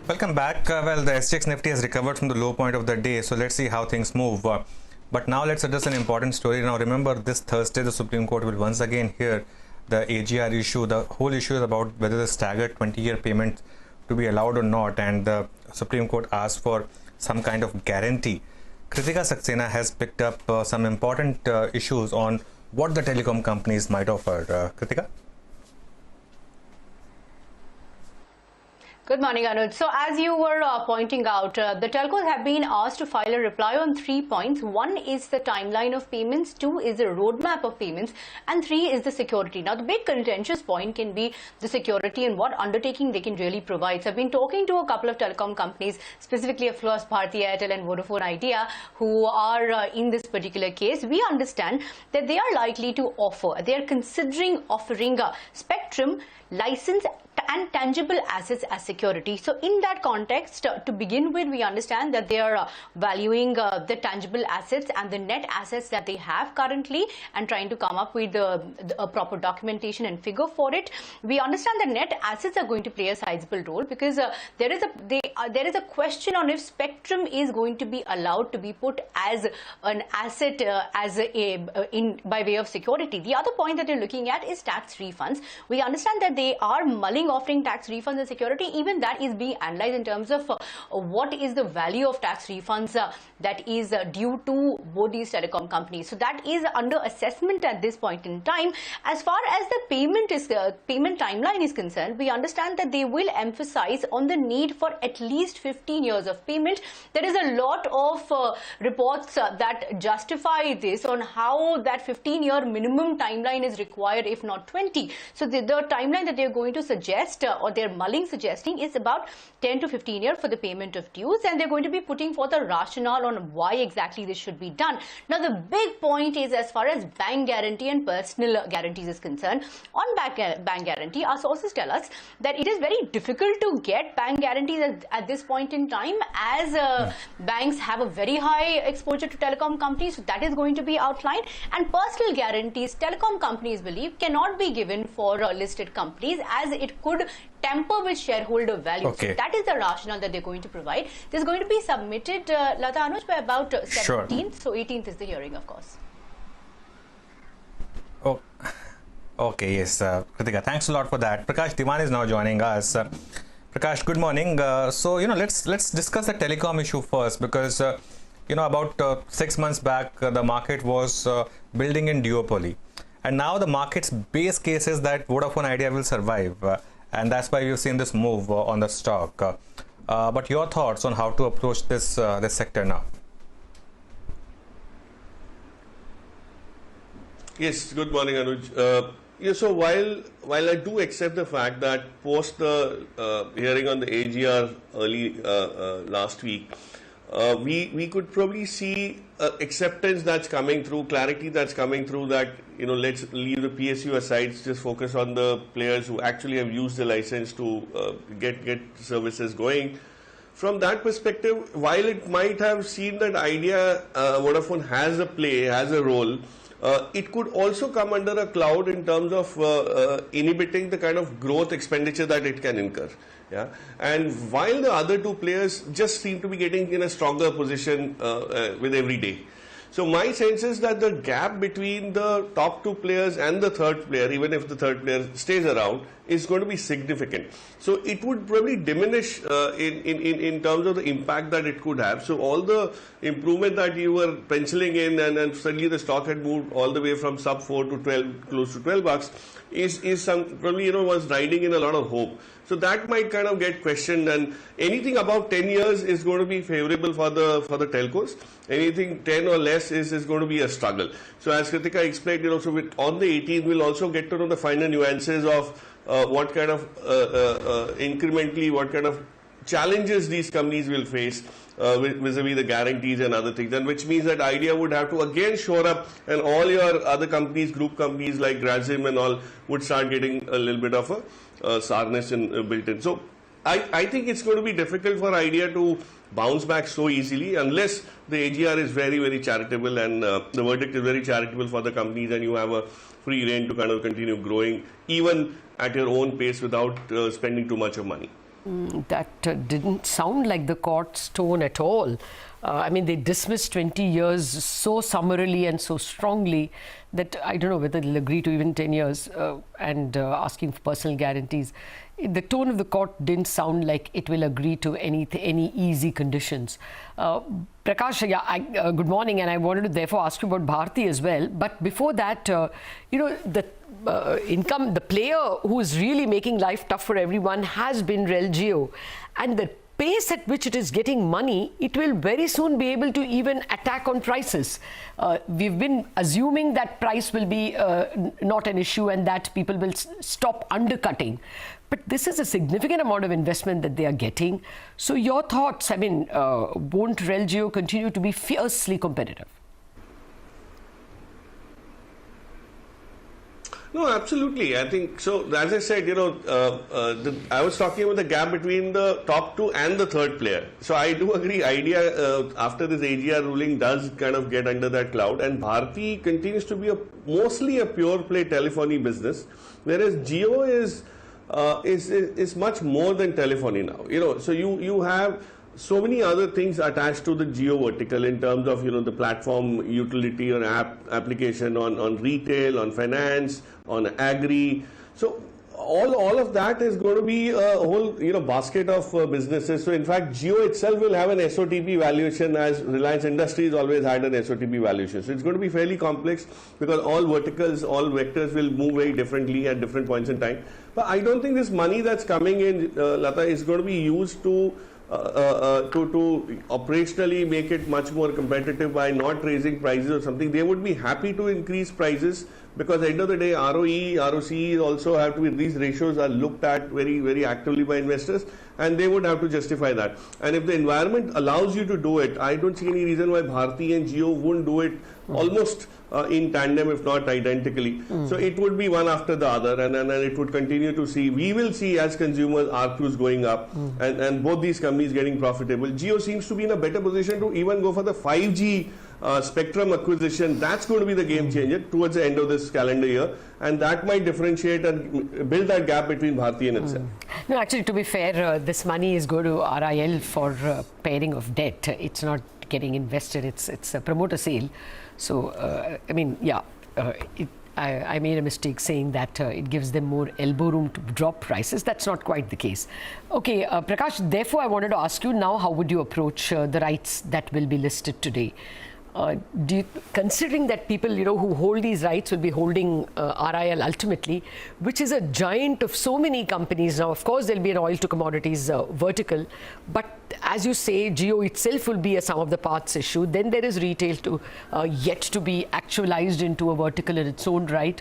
Welcome back. Well, the SGX Nifty has recovered from the low point of the day, so let's see how things move. But now let's address an important story. Now remember, this Thursday the Supreme Court will once again hear the AGR issue. The whole issue is about whether the staggered 20-year payment to be allowed or not, and the Supreme Court asked for some kind of guarantee. Kritika Saxena has picked up some important issues on what the telecom companies might offer. Kritika? Good morning, Anuj. So as you were pointing out, the telcos have been asked to file a reply on 3 points. One is the timeline of payments, 2 is the roadmap of payments, and 3 is the security. Now, the big contentious point can be the security and what undertaking they can really provide. So I've been talking to a couple of telecom companies, specifically of course Bharti Airtel and Vodafone Idea, who are in this particular case. We understand that they are likely to offer, they are considering offering a spectrum license and tangible assets as security. So in that context, to begin with, we understand that they are valuing the tangible assets and the net assets that they have currently and trying to come up with a proper documentation and figure for it. We understand that net assets are going to play a sizable role because there is a question on if spectrum is going to be allowed to be put as an asset by way of security. The other point that they're looking at is tax refunds. We understand that they are mulling offering tax refunds and security. Even that is being analyzed in terms of what is the value of tax refunds that is due to both these telecom companies. So that is under assessment at this point in time. As far as the payment timeline is concerned, we understand that they will emphasize on the need for at least 15 years of payment. There is a lot of reports that justify this on how that 15-year minimum timeline is required, if not 20. So the timeline that they're going to suggest or they're mulling suggesting is about 10 to 15 years for the payment of dues, and they're going to be putting forth a rationale on why exactly this should be done. Now the big point is as far as bank guarantee and personal guarantees is concerned. On bank guarantee, our sources tell us that it is very difficult to get bank guarantees at this point in time as banks have a very high exposure to telecom companies. So that is going to be outlined, and personal guarantees telecom companies believe cannot be given for listed companies as it could temper with shareholder value. Okay. So that is the rationale that they're going to provide. This is going to be submitted, Lata Anuj, by about 17th. Sure. So 18th is the hearing, of course. Oh, okay, yes, Kritika, thanks a lot for that. Prakash Diwan is now joining us. Prakash, good morning. So let's discuss the telecom issue first, because about 6 months back the market was building in duopoly, and now the market's base case is that Vodafone Idea will survive, and that's why we've seen this move on the stock. But your thoughts on how to approach this sector now? Yes, good morning, Anuj. So while I do accept the fact that post the hearing on the AGR early last week, we could probably see acceptance that's coming through, clarity that's coming through, that let's leave the PSU aside, just focus on the players who actually have used the license to get services going. From that perspective, while it might have seen that Idea Vodafone has a role, it could also come under a cloud in terms of inhibiting the kind of growth expenditure that it can incur. Yeah, and while the other two players just seem to be getting in a stronger position with every day. So my sense is that the gap between the top two players and the third player, even if the third player stays around, is going to be significant. So it would probably diminish in terms of the impact that it could have. So all the improvement that you were penciling in, and suddenly the stock had moved all the way from sub 4 to 12, close to 12 bucks, is some probably was riding in a lot of hope. So that might kind of get questioned, and anything above 10 years is going to be favorable for the telcos. Anything 10 or less is going to be a struggle. So as Kritika explained, so on the 18th we'll also get to know the finer nuances of what kind of incrementally, what kind of challenges these companies will face vis-a-vis the guarantees and other things, and which means that Idea would have to again shore up, and all your other companies, group companies like Grazim and all, would start getting a little bit of a sourness built in. So I think it's going to be difficult for Idea to bounce back so easily unless the AGR is very, very charitable and the verdict is very charitable for the companies and you have a free rein to kind of continue growing even at your own pace without spending too much of money. That didn't sound like the court's tone at all. I mean, they dismissed 20 years so summarily and so strongly that I don't know whether they'll agree to even 10 years and asking for personal guarantees. The tone of the court didn't sound like it will agree to any easy conditions. Prakash, yeah, good morning, and I wanted to therefore ask you about Bharti as well. But before that, the player who is really making life tough for everyone has been RelJio, and the pace at which it is getting money, it will very soon be able to even attack on prices. We've been assuming that price will be not an issue and that people will stop undercutting. But this is a significant amount of investment that they are getting. So your thoughts, I mean, won't RelJio continue to be fiercely competitive? No, absolutely. I think so. As I said, I was talking about the gap between the top two and the third player. So I do agree. Idea after this AGR ruling does kind of get under that cloud, and Bharti continues to be mostly a pure play telephony business, whereas Jio is much more than telephony now. So you have so many other things attached to the Jio vertical in terms of the platform utility or application on retail, on finance, on agri. So all of that is going to be a whole basket of businesses. So in fact, Jio itself will have an SOTP valuation, as Reliance Industries always had an SOTP valuation. So it's going to be fairly complex because all verticals, all vectors will move very differently at different points in time. But I don't think this money that's coming in, Lata, is going to be used to operationally make it much more competitive by not raising prices or something. They would be happy to increase prices because at the end of the day, ROE, ROCE also have to be, these ratios are looked at very, very actively by investors, and they would have to justify that. And if the environment allows you to do it, I don't see any reason why Bharti and Jio wouldn't do it almost in tandem, if not identically. So it would be one after the other, and it would continue to see. We will see as consumers ARPUs going up, and both these companies getting profitable. Jio seems to be in a better position to even go for the 5G spectrum acquisition. That's going to be the game changer towards the end of this calendar year, and that might differentiate and build that gap between Bharti and itself. No, actually, to be fair, this money is going to RIL for pairing of debt. It's not getting invested. It's a promoter sale. So, I mean, yeah, I made a mistake saying that it gives them more elbow room to drop prices. That's not quite the case. Okay, Prakash, therefore, I wanted to ask you now, how would you approach the rights that will be listed today? Considering that people who hold these rights will be holding RIL ultimately, which is a giant of so many companies now. Of course, there'll be an oil to commodities vertical, but as you say, Jio itself will be a sum of the parts issue. Then there is retail to yet to be actualized into a vertical in its own right.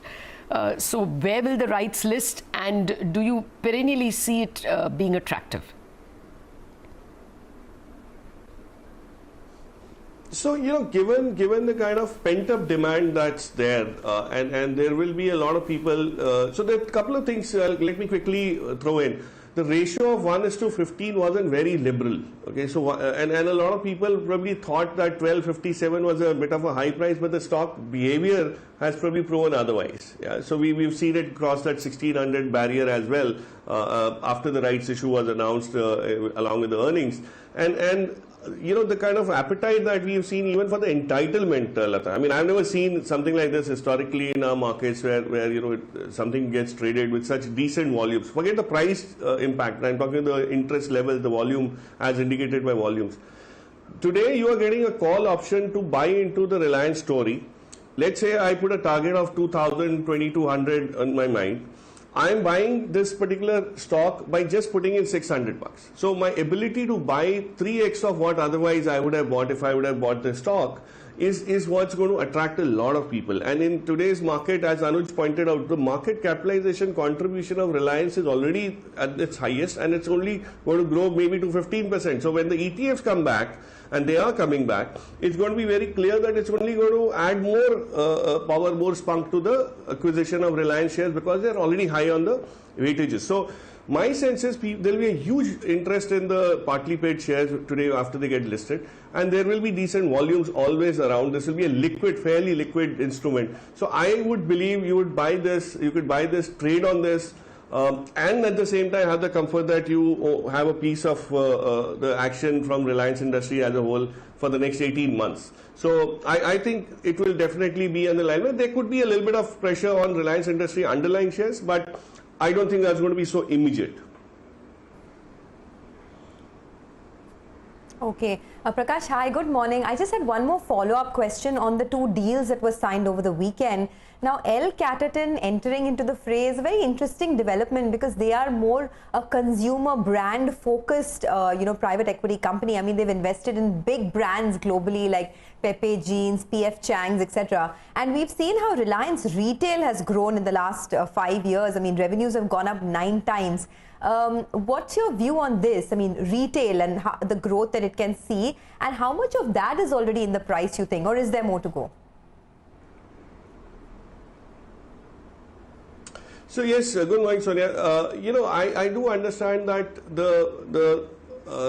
So where will the rights list, and do you perennially see it being attractive? So, given the kind of pent-up demand that's there, and there will be a lot of people, so there are a couple of things, let me quickly throw in. The ratio of 1:15 wasn't very liberal, okay, so, and a lot of people probably thought that 12.57 was a bit of a high price, but the stock behavior has probably proven otherwise, yeah, so we've seen it cross that 1600 barrier as well, after the rights issue was announced, along with the earnings, and the kind of appetite that we've seen even for the entitlement, Lata. I mean, I've never seen something like this historically in our markets where something gets traded with such decent volumes. Forget the price impact. I'm talking the interest level, the volume as indicated by volumes. Today, you are getting a call option to buy into the Reliance story. Let's say I put a target of 2,000, 2,200 on my mind. I am buying this particular stock by just putting in $600. So my ability to buy 3x of what otherwise I would have bought if I would have bought the stock is what's going to attract a lot of people. And in today's market, as Anuj pointed out, the market capitalization contribution of Reliance is already at its highest, and it's only going to grow maybe to 15%. So when the ETFs come back, and they are coming back, it's going to be very clear that it's only going to add more power, more spunk to the acquisition of Reliance shares because they're already high on the weightages. So My sense is there will be a huge interest in the partly paid shares today after they get listed, and there will be decent volumes always around. This will be a liquid, fairly liquid instrument. So I would believe you would buy this, you could buy this, trade on this, and at the same time have the comfort that you have a piece of the action from Reliance Industry as a whole for the next 18 months. So I think it will definitely be an alignment. There could be a little bit of pressure on Reliance Industry underlying shares, but I don't think that's going to be so immediate. Okay. Prakash, hi, good morning. I just had one more follow-up question on the two deals that were signed over the weekend. Now, L Catterton entering into the fray is a very interesting development because they are more a consumer brand focused, private equity company. I mean, they've invested in big brands globally like Pepe Jeans, PF Chang's, etc. And we've seen how Reliance Retail has grown in the last 5 years. I mean, revenues have gone up 9 times. What's your view on this? I mean, retail and the growth that it can see, and how much of that is already in the price, you think, or is there more to go? So yes, good morning, Sonia. I do understand that the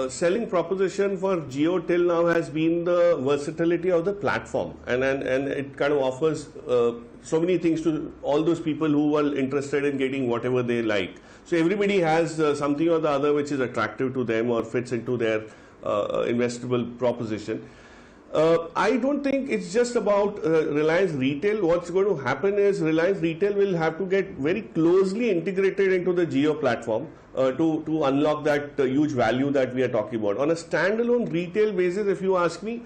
selling proposition for Jio till now has been the versatility of the platform, and it kind of offers so many things to all those people who are interested in getting whatever they like. So everybody has something or the other which is attractive to them or fits into their investable proposition. I don't think it's just about Reliance Retail. What's going to happen is Reliance Retail will have to get very closely integrated into the Jio platform to unlock that huge value that we are talking about. On a standalone retail basis, if you ask me,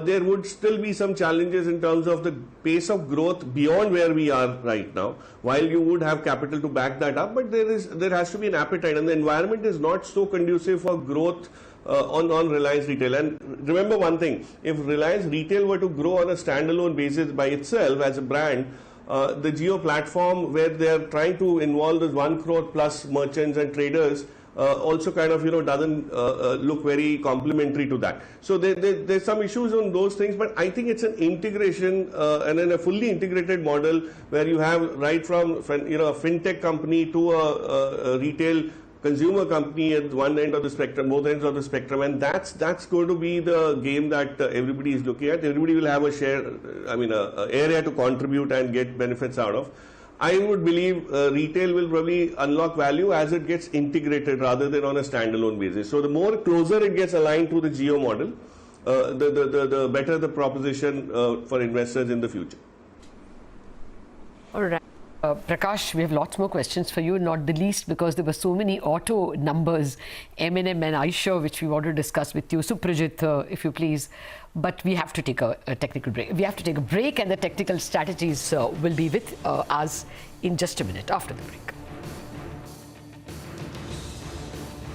there would still be some challenges in terms of the pace of growth beyond where we are right now, while you would have capital to back that up, but there has to be an appetite, and the environment is not so conducive for growth on Reliance Retail. And remember one thing, if Reliance Retail were to grow on a standalone basis by itself as a brand, the Jio platform where they are trying to involve this 1 crore plus merchants and traders also kind of doesn't look very complementary to that. So there's some issues on those things, but I think it's an integration and in a fully integrated model where you have right from a fintech company to a retail consumer company at one end of the spectrum, both ends of the spectrum, and that's going to be the game that everybody is looking at. Everybody will have a share, a area to contribute and get benefits out of. I would believe retail will probably unlock value as it gets integrated rather than on a standalone basis. So the more closer it gets aligned to the Jio model, the better the proposition for investors in the future. All right. Prakash, we have lots more questions for you, not the least because there were so many auto numbers, M&M and Eicher, which we want to discuss with you. Suprajit, if you please. But we have to take a technical break. We have to take a break, and the technical strategies will be with us in just a minute after the break.